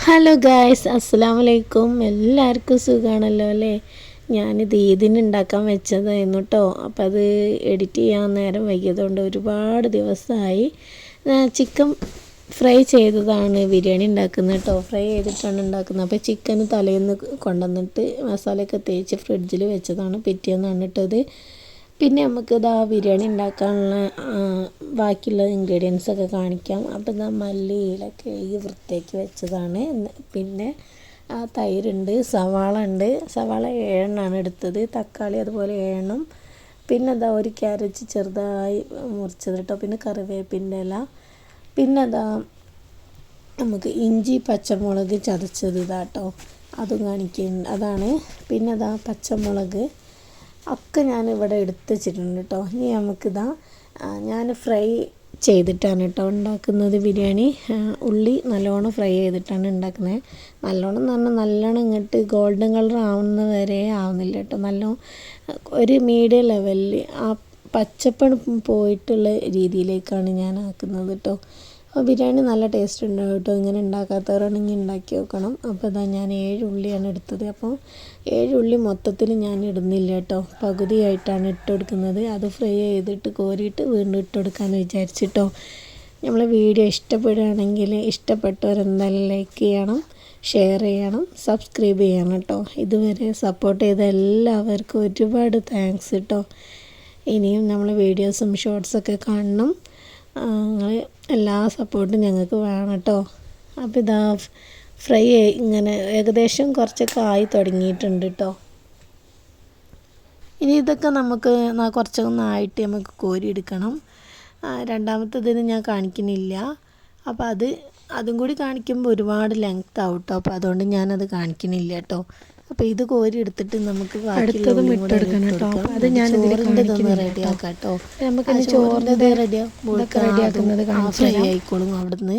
Hello guys, അസ്സലാമലൈക്കും. എല്ലാവർക്കും സുഖമാണല്ലോ അല്ലേ? ഞാനിത് ഈദിന് ഉണ്ടാക്കാൻ വെച്ചതായിരുന്നു കേട്ടോ. അപ്പോൾ അത് എഡിറ്റ് ചെയ്യാൻ നേരം വൈകിയതുകൊണ്ട് ഒരുപാട് ദിവസമായി. ചിക്കൻ ഫ്രൈ ചെയ്തതാണ് ബിരിയാണി ഉണ്ടാക്കുന്നത് കേട്ടോ. ഫ്രൈ ചെയ്തിട്ടാണ് ഉണ്ടാക്കുന്നത്. അപ്പോൾ ചിക്കൻ തലേന്ന് കൊണ്ടുവന്നിട്ട് മസാലയൊക്കെ തേച്ച് ഫ്രിഡ്ജിൽ വെച്ചതാണ്. പിറ്റേന്നാണ് ഇട്ടത്. പിന്നെ നമുക്ക് ഇതാ ബിരിയാണി ഉണ്ടാക്കാനുള്ള ബാക്കിയുള്ള ഇൻഗ്രീഡിയൻസൊക്കെ കാണിക്കാം. അപ്പോൾ ഇതാ മല്ലി ഇലയൊക്കെ ഈ വൃത്തിയാക്കി വെച്ചതാണ്. പിന്നെ തൈരുണ്ട്, സവാള ഉണ്ട്. സവാള 7 എടുത്തത്, തക്കാളി അതുപോലെ 7. പിന്നെ അതാ ഒരു ക്യാരറ്റ് ചെറുതായി മുറിച്ചത് കേട്ടോ. പിന്നെ കറിവേപ്പിൻ്റെ ഇല. പിന്നെ അതാ നമുക്ക് ഇഞ്ചി പച്ചമുളക് ചതച്ചത് ഇതാട്ടോ, അതും കാണിക്കുന്നുണ്ട്, അതാണ്. പിന്നെ അതാ പച്ചമുളക് ഒക്കെ ഞാനിവിടെ എടുത്ത് വെച്ചിട്ടുണ്ട് കേട്ടോ. ഇനി നമുക്കിതാ ഞാൻ ഫ്രൈ ചെയ്തിട്ടാണ് കേട്ടോ ഉണ്ടാക്കുന്നത് ബിരിയാണി. ഉള്ളി നല്ലോണം ഫ്രൈ ചെയ്തിട്ടാണ് ഉണ്ടാക്കുന്നത്. നല്ലോണം എന്ന് പറഞ്ഞാൽ നല്ലോണം ഇങ്ങോട്ട് ഗോൾഡൻ കളർ ആവുന്ന വരെ ആവുന്നില്ല കേട്ടോ. നല്ലോണം ഒരു മീഡിയം ലെവലിൽ ആ പച്ചപ്പണ് പോയിട്ടുള്ള രീതിയിലേക്കാണ് ഞാൻ ആക്കുന്നത് കേട്ടോ. അപ്പോൾ ബിരിയാണി നല്ല ടേസ്റ്റ് ഉണ്ടാവും കേട്ടോ. ഇങ്ങനെ ഉണ്ടാക്കാത്തവരാണെങ്കിൽ ഉണ്ടാക്കി നോക്കണം. അപ്പോൾ ഇതാ ഞാൻ 7 ഉള്ളിയാണ് എടുത്തത്. അപ്പോൾ 7 ഉള്ളി മൊത്തത്തിൽ ഞാൻ ഇടുന്നില്ല കേട്ടോ, പകുതിയായിട്ടാണ് ഇട്ട് കൊടുക്കുന്നത്. അത് ഫ്രൈ ചെയ്തിട്ട് കോരിയിട്ട് വീണ്ടും ഇട്ട് കൊടുക്കാമെന്ന് വിചാരിച്ചിട്ടോ. നമ്മളെ വീഡിയോ ഇഷ്ടപ്പെടുകയാണെങ്കിൽ ഇഷ്ടപ്പെട്ടവരെന്തായാലും ലൈക്ക് ചെയ്യണം, ഷെയർ ചെയ്യണം, സബ്സ്ക്രൈബ് ചെയ്യണം കേട്ടോ. ഇതുവരെ സപ്പോർട്ട് ചെയ്ത എല്ലാവർക്കും ഒരുപാട് താങ്ക്സ് കേട്ടോ. ഇനിയും നമ്മളെ വീഡിയോസും ഷോർട്സൊക്കെ കാണണം. നിങ്ങൾ എല്ലാ സപ്പോർട്ടും ഞങ്ങൾക്ക് വേണം കേട്ടോ. അപ്പോൾ ഇതാ ഫ്രൈ ഇങ്ങനെ ഏകദേശം കുറച്ചൊക്കെ ആയി തുടങ്ങിയിട്ടുണ്ട് കേട്ടോ. ഇനി ഇതൊക്കെ നമുക്ക് കുറച്ചൊക്കെ ആയിട്ട് നമുക്ക് കോരിയെടുക്കണം. രണ്ടാമത്തേതിന് ഞാൻ കാണിക്കുന്നില്ല. അപ്പോൾ അതും കൂടി കാണിക്കുമ്പോൾ ഒരുപാട് ലെങ്ത് ആവും കേട്ടോ. അപ്പോൾ അതുകൊണ്ട് ഞാനത് കാണിക്കുന്നില്ല കേട്ടോ. അപ്പോൾ ഇത് കോരി എടുത്തിട്ട് നമുക്ക് അടുത്തതും ഇട്ടെടുക്കണം കേട്ടോ. അത് ഞാൻ ചോറിൻ്റെ റെഡിയാക്കാം കേട്ടോ. നമുക്ക് ചോറിൻ്റെ റെഡിയാക്കുന്നത് ഫ്രൈ ആയിക്കോളും അവിടുന്ന്.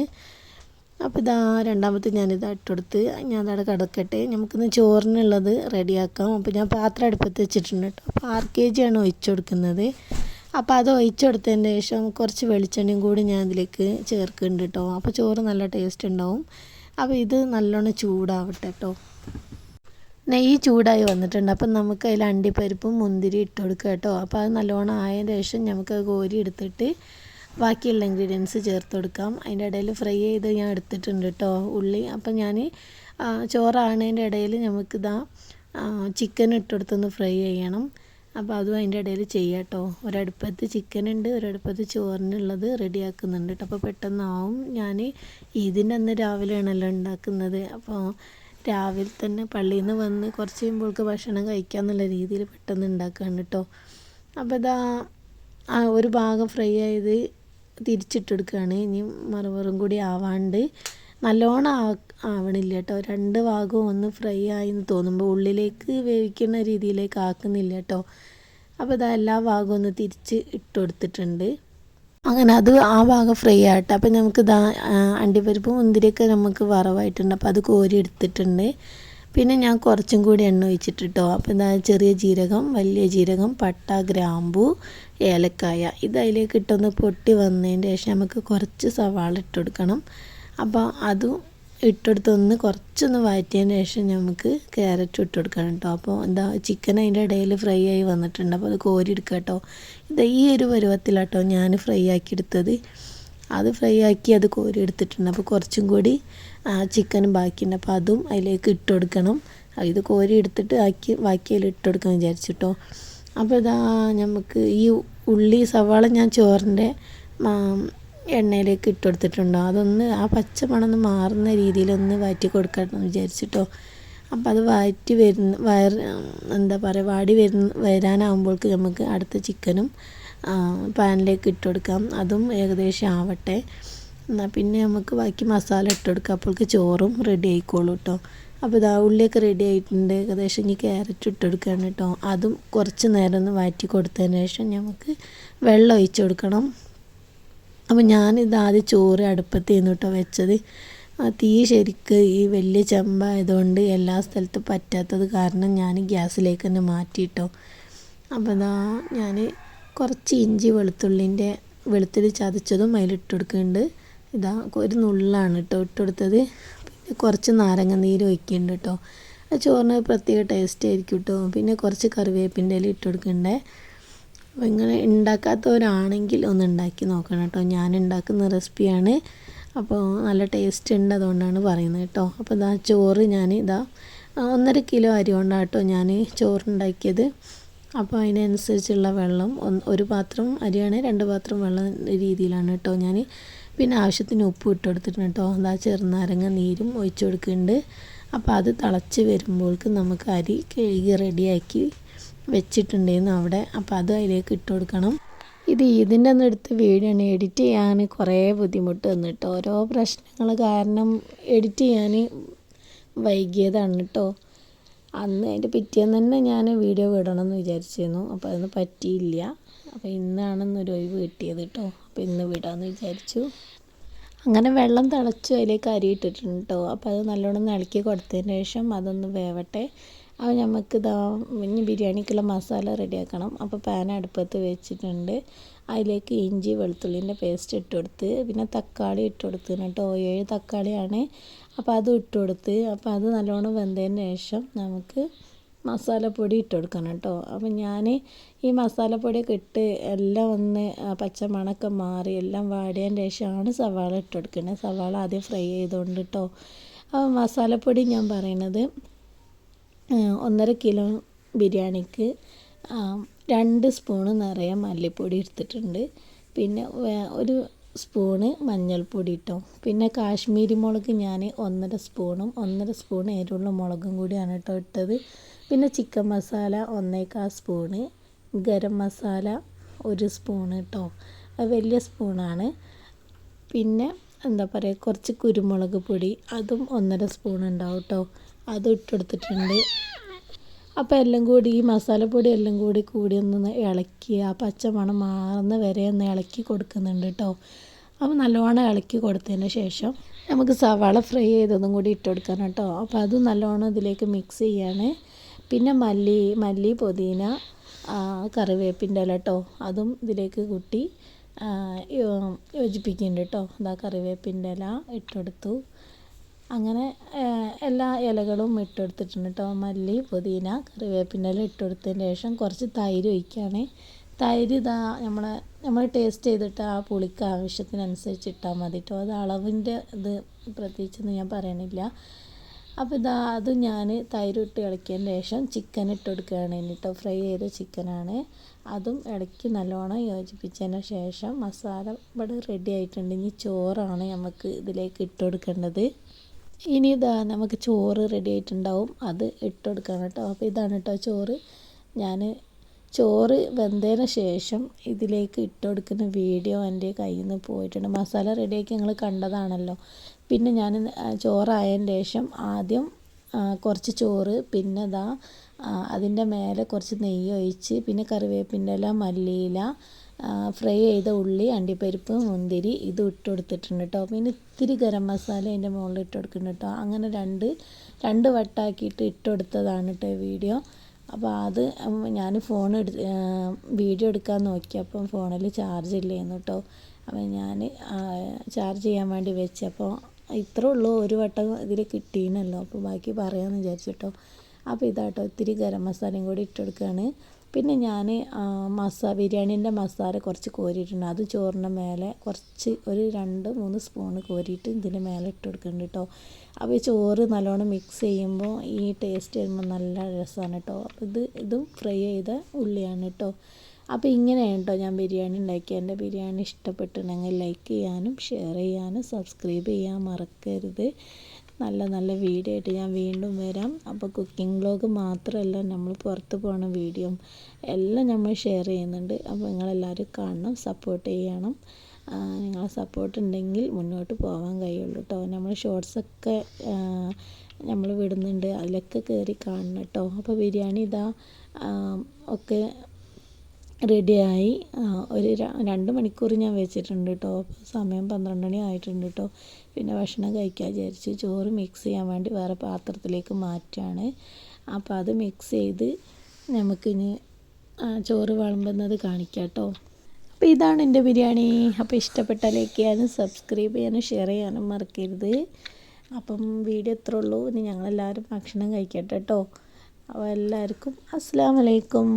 അപ്പോൾ ഇതാ രണ്ടാമത്തെ ഞാനിത് ഇട്ടെടുത്ത് ഞാനവിടെ കിടക്കട്ടെ. നമുക്കിന്ന് ചോറിനുള്ളത് റെഡിയാക്കാം. അപ്പോൾ ഞാൻ പാത്രം അടുപ്പത്ത് വെച്ചിട്ടുണ്ട് കേട്ടോ. അപ്പോൾ 6 kg ആണ് ഒഴിച്ചു കൊടുക്കുന്നത്. അപ്പോൾ അത് ഒഴിച്ചു കൊടുത്തതിന് ശേഷം കുറച്ച് വെളിച്ചെണ്ണയും കൂടി ഞാൻ ഇതിലേക്ക് ചേർക്കുന്നുണ്ട് കേട്ടോ. അപ്പോൾ ചോറ് നല്ല ടേസ്റ്റ് ഉണ്ടാവും. അപ്പോൾ ഇത് നല്ലോണം ചൂടാവട്ടെ കേട്ടോ. നെയ്യ് ചൂടായി വന്നിട്ടുണ്ട്. അപ്പം നമുക്ക് അതിൽ അണ്ടിപ്പരിപ്പും മുന്തിരി ഇട്ട് കൊടുക്കുക കേട്ടോ. അപ്പോൾ അത് നല്ലോണം ആയതിന് ശേഷം നമുക്ക് കോരി എടുത്തിട്ട് ബാക്കിയുള്ള ഇൻഗ്രീഡിയൻസ് ചേർത്ത് കൊടുക്കാം. അതിൻ്റെ ഇടയിൽ ഫ്രൈ ചെയ്ത് ഞാൻ എടുത്തിട്ടുണ്ട് കേട്ടോ ഉള്ളി. അപ്പം ഞാൻ ചോറാണതിൻ്റെ ഇടയിൽ നമുക്കിതാ ചിക്കൻ ഇട്ടെടുത്തൊന്ന് ഫ്രൈ ചെയ്യണം. അപ്പോൾ അതും അതിൻ്റെ ഇടയിൽ ചെയ്യാം കേട്ടോ. ഒരടുപ്പത്ത് ചിക്കൻ ഉണ്ട്, ഒരടുപ്പത്ത് ചോറിനുള്ളത് റെഡിയാക്കുന്നുണ്ട് കേട്ടോ. അപ്പോൾ പെട്ടെന്നാവും. ഞാൻ ഇതിൻ്റെ അന്ന് രാവിലെയാണല്ലോ ഉണ്ടാക്കുന്നത്. അപ്പോൾ രാവിലെ തന്നെ പള്ളിയിൽ നിന്ന് വന്ന് കുറച്ച് കഴിയുമ്പോൾക്ക് ഭക്ഷണം കഴിക്കാമെന്നുള്ള രീതിയിൽ പെട്ടെന്ന് ഉണ്ടാക്കുകയാണ് കേട്ടോ. അപ്പോൾ ഇതാ ഒരു ഭാഗം ഫ്രൈ ആയത് തിരിച്ചിട്ടെടുക്കുകയാണ്. ഇനി മറുപുറം കൂടി ആവാണ്ട് നല്ലോണം ആവണില്ല കേട്ടോ. 2 ഭാഗവും ഒന്ന് ഫ്രൈ ആയി എന്ന് തോന്നുമ്പോൾ ഉള്ളിലേക്ക് വേവിക്കുന്ന രീതിയിലേക്ക് ആക്കുന്നില്ല കേട്ടോ. അപ്പോൾ ഇതാ എല്ലാ ഭാഗവും ഒന്ന് തിരിച്ച് ഇട്ട് കൊടുത്തിട്ടുണ്ട്. അങ്ങനെ അത് ആ ഭാഗം ഫ്രൈ ആകട്ടെ. അപ്പോൾ നമുക്ക് അണ്ടിപ്പരിപ്പ് മുന്തിരിയൊക്കെ നമുക്ക് വറവായിട്ടുണ്ട്. അപ്പോൾ അത് കോരി എടുത്തിട്ടുണ്ട്. പിന്നെ ഞാൻ കുറച്ചും കൂടി എണ്ണ ഒഴിച്ചിട്ടോ. അപ്പോൾ ചെറിയ ജീരകം, വലിയ ജീരകം, പട്ട, ഗ്രാമ്പൂ, ഏലക്കായ ഇത് അതിലേക്ക് ഇട്ടൊന്ന് പൊട്ടി വന്നതിന് ശേഷം നമുക്ക് കുറച്ച് സവാള ഇട്ട് കൊടുക്കണം. അപ്പോൾ അതും ഇട്ടെടുത്തൊന്ന് കുറച്ചൊന്ന് വഴറ്റിയതിന് ശേഷം നമുക്ക് ക്യാരറ്റ് ഇട്ട് കൊടുക്കണം കേട്ടോ. അപ്പോൾ ചിക്കൻ അതിൻ്റെ ഇടയിൽ ഫ്രൈ ആയി വന്നിട്ടുണ്ട്. അപ്പോൾ അത് കോരി എടുക്കുക കേട്ടോ. ഈ ഒരു പരുവത്തിലാട്ടോ ഞാൻ ഫ്രൈ ആക്കി എടുത്തത്. അത് ഫ്രൈ ആക്കി അത് കോരി എടുത്തിട്ടുണ്ട്. അപ്പോൾ കുറച്ചും കൂടി ചിക്കനും ബാക്കിയുണ്ട്. അപ്പോൾ അതും അതിലേക്ക് ഇട്ട് കൊടുക്കണം. ഇത് കോരി എടുത്തിട്ട് ബാക്കി അതിൽ ഇട്ട് കൊടുക്കാൻ വിചാരിച്ചിട്ടോ. അപ്പോൾ നമുക്ക് ഈ ഉള്ളി സവാള ഞാൻ ചോറിൻ്റെ എണ്ണയിലേക്ക് ഇട്ട് കൊടുത്തിട്ടുണ്ടോ, അതൊന്ന് ആ പച്ച മണം മാറുന്ന രീതിയിലൊന്ന് വഴറ്റി കൊടുക്കണം വിചാരിച്ചിട്ടോ. അപ്പോൾ അത് വാടി വരാനാകുമ്പോഴേക്ക് നമുക്ക് അടുത്ത ചിക്കനും പാനിലേക്ക് ഇട്ട് കൊടുക്കാം. അതും ഏകദേശം ആവട്ടെ. എന്നാൽ പിന്നെ നമുക്ക് ബാക്കി മസാല ഇട്ട് കൊടുക്കാം. അപ്പോഴേക്ക് ചോറും റെഡി ആയിക്കോളൂ കേട്ടോ. അപ്പോൾ ഉള്ളിയൊക്കെ റെഡി ആയിട്ടുണ്ട്. ഏകദേശം ഇനി ക്യാരറ്റ് ഇട്ട് കൊടുക്കുകയാണ് കേട്ടോ. അതും കുറച്ച് നേരം ഒന്ന് വഴറ്റി കൊടുത്തതിന് ശേഷം നമുക്ക് വെള്ളം ഒഴിച്ച് കൊടുക്കണം. അപ്പോൾ ഞാനിത് ആദ്യം ചോറ് അടുപ്പത്ത് കേട്ടോ വെച്ചത്. തീ ശരിക്ക് ഈ വലിയ ചെമ്പായതുകൊണ്ട് എല്ലാ സ്ഥലത്തും പറ്റാത്തത് കാരണം ഞാൻ ഗ്യാസിലേക്ക് തന്നെ മാറ്റിയിട്ടോ. അപ്പോൾ ഞാൻ കുറച്ച് ഇഞ്ചി വെളുത്തുള്ളി ചതച്ചതും അതിലിട്ട് കൊടുക്കുന്നുണ്ട്. ഒരു നുള്ളാണ് കേട്ടോ ഇട്ട് കൊടുത്തത്. കുറച്ച് നാരങ്ങ നീര് ഒഴിക്കുന്നുണ്ട് കേട്ടോ. ആ ചോറിന് പ്രത്യേക ടേസ്റ്റ് ആയിരിക്കും കേട്ടോ. പിന്നെ കുറച്ച് കറിവേപ്പിൻ്റെ ഇല ഇട്ട് കൊടുക്കണ്ടേ. അപ്പോൾ ഇങ്ങനെ ഉണ്ടാക്കാത്തവരാണെങ്കിൽ ഒന്ന് ഉണ്ടാക്കി നോക്കണം കേട്ടോ. ഞാൻ ഉണ്ടാക്കുന്ന റെസിപ്പിയാണ്, അപ്പോൾ നല്ല ടേസ്റ്റ് ഉണ്ട്, അതുകൊണ്ടാണ് പറയുന്നത് കേട്ടോ. അപ്പോൾ ഇതാ ചോറ് ഞാൻ 1.5 കിലോ അരി കൊണ്ടാണ് കേട്ടോ ഞാൻ ചോറുണ്ടാക്കിയത്. അപ്പോൾ അതിനനുസരിച്ചുള്ള വെള്ളം ഒരു പാത്രം അരിയാണ് 2 പാത്രം വെള്ളം രീതിയിലാണ് കേട്ടോ ഞാൻ. പിന്നെ ആവശ്യത്തിന് ഉപ്പ് ഇട്ട് കൊടുത്തിട്ടുണ്ട് കേട്ടോ. അതാ ചെറുനാരങ്ങ നീരും ഒഴിച്ച് കൊടുക്കുന്നുണ്ട്. അപ്പോൾ അത് തിളച്ച് വരുമ്പോഴേക്ക് നമുക്ക് അരി കഴുകി റെഡിയാക്കി വെച്ചിട്ടുണ്ടായിരുന്നു അവിടെ. അപ്പോൾ അത് അതിലേക്ക് ഇട്ട് കൊടുക്കണം. ഇത് ഇതിൻ്റെ ഒന്നും എടുത്ത് വീഡിയോ ആണ്. എഡിറ്റ് ചെയ്യാൻ കുറേ ബുദ്ധിമുട്ട് വന്നിട്ടോ. ഓരോ പ്രശ്നങ്ങൾ കാരണം എഡിറ്റ് ചെയ്യാൻ വൈകിയതാണ് കേട്ടോ. അന്ന് അതിൻ്റെ പിറ്റേന്ന് തന്നെ ഞാൻ വീഡിയോ വിടണമെന്ന് വിചാരിച്ചിരുന്നു. അപ്പോൾ അതൊന്നും പറ്റിയില്ല. അപ്പോൾ ഇന്നാണെന്നൊരു ഒഴിവ് കിട്ടിയത് കേട്ടോ. അപ്പോൾ ഇന്ന് വിടാമെന്ന് വിചാരിച്ചു. അങ്ങനെ വെള്ളം തിളച്ചു അതിലേക്ക് അരി ഇട്ടിട്ടുണ്ട് കേട്ടോ. അപ്പോൾ അത് നല്ലോണം ഇളക്കി കൊടുത്തതിന് ശേഷം അതൊന്ന് വേവട്ടെ. അപ്പോൾ നമുക്ക് ഇനി ബിരിയാണിക്കുള്ള മസാല റെഡിയാക്കണം. അപ്പോൾ പാൻ അടുപ്പത്ത് വെച്ചിട്ടുണ്ട്. അതിലേക്ക് ഇഞ്ചി വെളുത്തുള്ളിൻ്റെ പേസ്റ്റ് ഇട്ട് കൊടുത്ത്, പിന്നെ തക്കാളി ഇട്ട് കൊടുത്തു കേട്ടോ. 7 തക്കാളിയാണ്. അപ്പോൾ അതും ഇട്ട് കൊടുത്ത്, അപ്പോൾ അത് നല്ലോണം വെന്തതിന് ശേഷം നമുക്ക് മസാലപ്പൊടി ഇട്ട് കൊടുക്കണം കേട്ടോ. അപ്പം ഞാൻ ഈ മസാലപ്പൊടിയൊക്കെ ഇട്ട് എല്ലാം ഒന്ന് പച്ചമണമൊക്കെ മാറി എല്ലാം വാടിയതിന് ശേഷമാണ് സവാള ഇട്ട് കൊടുക്കുന്നത്. സവാള ആദ്യം ഫ്രൈ ചെയ്തുകൊണ്ട് കേട്ടോ. അപ്പോൾ മസാലപ്പൊടി ഞാൻ പറയണത് 1.5 കിലോ ബിരിയാണിക്ക് 2 സ്പൂണ് നിറയെ മല്ലിപ്പൊടി എടുത്തിട്ടുണ്ട്. പിന്നെ 1 സ്പൂണ് മഞ്ഞൾപ്പൊടി ഇട്ടോ. പിന്നെ കാശ്മീരി മുളക് ഞാൻ 1.5 സ്പൂണും 1.5 സ്പൂൺ എരിവുള്ള മുളകും കൂടിയാണ് കേട്ടോ ഇട്ടത്. പിന്നെ chicken masala 1.25 spoon, garam masala 1 spoon കേട്ടോ. അത് വലിയ സ്പൂണാണ്. പിന്നെ എന്താ പറയുക, കുറച്ച് കുരുമുളക് പൊടി, അതും 1.5 സ്പൂൺ ഉണ്ടാവും കേട്ടോ. അതും ഇട്ടെടുത്തിട്ടുണ്ട്. അപ്പോൾ എല്ലാം കൂടി ഈ മസാലപ്പൊടി എല്ലാം കൂടി ഒന്ന് ഇളക്കി ആ പച്ചമണം മാറുന്ന വരെ ഒന്ന് ഇളക്കി കൊടുക്കുന്നുണ്ട് കേട്ടോ. അപ്പോൾ നല്ലോണം ഇളക്കി കൊടുത്തതിന് ശേഷം നമുക്ക് സവാള ഫ്രൈ ചെയ്തതും കൂടി ഇട്ട് കൊടുക്കണം കേട്ടോ. അപ്പോൾ അതും നല്ലോണം ഇതിലേക്ക് മിക്സ് ചെയ്യാണ്. പിന്നെ മല്ലി പുതിന കറിവേപ്പിൻ്റെ ഇല കേട്ടോ, അതും ഇതിലേക്ക് കൂട്ടി യോജിപ്പിക്കുന്നുണ്ട് കേട്ടോ. ഇതാ കറിവേപ്പിൻ്റെ ഇല ഇട്ടെടുത്തു. അങ്ങനെ എല്ലാ ഇലകളും ഇട്ടെടുത്തിട്ടുണ്ട് കേട്ടോ. മല്ലി പുതിന കറിവേപ്പിൻ്റെ ഇല ഇട്ടെടുത്തതിന് ശേഷം കുറച്ച് തൈര് ഒഴിക്കുകയാണ്. തൈര് നമ്മൾ ടേസ്റ്റ് ചെയ്തിട്ട് ആ പുളിക്ക് ആവശ്യത്തിനനുസരിച്ച് ഇട്ടാൽ മതി കേട്ടോ. അത് അളവിൻ്റെ ഇത് പ്രത്യേകിച്ചൊന്നും ഞാൻ പറയണില്ല. അപ്പോൾ അത് ഞാൻ തൈര് ഇട്ട് ഇളക്കിയതിന് ശേഷം ചിക്കൻ ഇട്ട് കൊടുക്കുകയാണ് കേട്ടോ. ഫ്രൈ ചെയ്ത ചിക്കനാണ്. അതും ഇളക്കി നല്ലോണം യോജിപ്പിച്ചതിന് ശേഷം മസാല ഇവിടെ റെഡി ആയിട്ടുണ്ട്. ഇനി ചോറാണ് നമുക്ക് ഇതിലേക്ക് ഇട്ട് കൊടുക്കേണ്ടത്. ഇനി നമുക്ക് ചോറ് റെഡി ആയിട്ടുണ്ടാവും, അത് ഇട്ട് കൊടുക്കണം കേട്ടോ. അപ്പോൾ ഇതാണ് കേട്ടോ ചോറ്. ഞാൻ ചോറ് വെന്തതിന് ശേഷം ഇതിലേക്ക് ഇട്ട് കൊടുക്കുന്ന വീഡിയോ എൻ്റെ കയ്യിൽ നിന്ന് പോയിട്ടുണ്ട്. മസാല റെഡിയാക്കി നിങ്ങൾ കണ്ടതാണല്ലോ. പിന്നെ ഞാൻ ചോറായതിന് ശേഷം ആദ്യം കുറച്ച് ചോറ്, പിന്നെ അതിൻ്റെ മേലെ കുറച്ച് നെയ്യ് ഒഴിച്ച്, പിന്നെ കറിവേപ്പിൻ്റെ ഇല, മല്ലിയില, ഫ്രൈ ചെയ്ത ഉള്ളി, അണ്ടിപ്പരിപ്പ്, മുന്തിരി ഇത് ഇട്ട് കൊടുത്തിട്ടുണ്ട് കേട്ടോ. പിന്നെ ഇത്തിരി ഗരം മസാല അതിൻ്റെ മുകളിൽ ഇട്ട് കൊടുക്കുന്നുണ്ട് കേട്ടോ. അങ്ങനെ രണ്ട് വട്ടാക്കിയിട്ട് ഇട്ട് കൊടുത്തതാണ് കേട്ടോ വീഡിയോ. അപ്പോൾ അത് ഞാൻ വീഡിയോ എടുക്കാൻ നോക്കിയപ്പം ഫോണിൽ ചാർജ് ഇല്ലായിരുന്നു കേട്ടോ. അപ്പോൾ ഞാൻ ചാർജ് ചെയ്യാൻ വേണ്ടി വെച്ചപ്പോൾ ഇത്രേ ഉള്ളൂ, ഒരു വട്ടം ഇതിൽ കിട്ടീനല്ലോ, അപ്പോൾ ബാക്കി പറയാമെന്ന് വിചാരിച്ചിട്ടോ. അപ്പോൾ ഇതാട്ടോ ഇത്തിരി ഗരം മസാലയും കൂടി ഇട്ട് കൊടുക്കുകയാണ്. പിന്നെ ഞാൻ ബിരിയാണീൻ്റെ മസാല കുറച്ച് കോരിയിട്ടുണ്ട്. അത് ചോറിൻ്റെ മേലെ കുറച്ച് ഒരു 2-3 സ്പൂണ് കോരിയിട്ട് ഇതിൻ്റെ മേലെ ഇട്ട് കൊടുക്കുന്നുണ്ട് കേട്ടോ. അപ്പോൾ ഈ ചോറ് നല്ലോണം മിക്സ് ചെയ്യുമ്പോൾ ഈ ടേസ്റ്റ് വരുമ്പോൾ നല്ല രസമാണ് കേട്ടോ. ഇതും ഫ്രൈ ചെയ്ത ഉള്ളിയാണ് കേട്ടോ. അപ്പോൾ ഇങ്ങനെയാണ് കേട്ടോ ഞാൻ ബിരിയാണി ഉണ്ടാക്കി. എൻ്റെ ബിരിയാണി ഇഷ്ടപ്പെട്ടിട്ടുണ്ടെങ്കിൽ ലൈക്ക് ചെയ്യാനും ഷെയർ ചെയ്യാനും സബ്സ്ക്രൈബ് ചെയ്യാൻ മറക്കരുത്. നല്ല വീഡിയോ ആയിട്ട് ഞാൻ വീണ്ടും വരാം. അപ്പോൾ കുക്കിംഗ് വ്ലോഗ് മാത്രമല്ല, നമ്മൾ പുറത്ത് പോകുന്ന വീഡിയോ എല്ലാം നമ്മൾ ഷെയർ ചെയ്യുന്നുണ്ട്. അപ്പോൾ നിങ്ങളെല്ലാവരും കാണണം, സപ്പോർട്ട് ചെയ്യണം. നിങ്ങളെ സപ്പോർട്ട് ഉണ്ടെങ്കിൽ മുന്നോട്ട് പോകാൻ കഴിയുള്ളൂ കേട്ടോ. നമ്മൾ ഷോർട്സൊക്കെ നമ്മൾ വിടുന്നുണ്ട്, അതിലൊക്കെ കയറി കാണണം കേട്ടോ. അപ്പോൾ ബിരിയാണി ഒക്കെ റെഡിയായി. ഒരു 2 മണിക്കൂർ ഞാൻ വെച്ചിട്ടുണ്ട് കേട്ടോ. സമയം 12 മണി ആയിട്ടുണ്ട് കേട്ടോ. പിന്നെ ഭക്ഷണം കഴിക്കാൻ വിചാരിച്ച് ചോറ് മിക്സ് ചെയ്യാൻ വേണ്ടി വേറെ പാത്രത്തിലേക്ക് മാറ്റുകയാണ്. അപ്പോൾ അത് മിക്സ് ചെയ്ത് നമുക്കിനി ചോറ് വിളമ്പുന്നത് കാണിക്കാം കേട്ടോ. അപ്പോൾ ഇതാണ് എൻ്റെ ബിരിയാണി. അപ്പോൾ ഇഷ്ടപ്പെട്ടാൽ ലൈക്ക് ചെയ്യാനും സബ്സ്ക്രൈബ് ചെയ്യാനും ഷെയർ ചെയ്യാനും മറക്കരുത്. അപ്പം വീഡിയോ ഇത്രേ ഉള്ളൂ. ഇനി ഞങ്ങളെല്ലാവരും ഭക്ഷണം കഴിക്കട്ടെ കേട്ടോ. അപ്പോൾ എല്ലാവർക്കും അസ്സലാമു അലൈക്കും.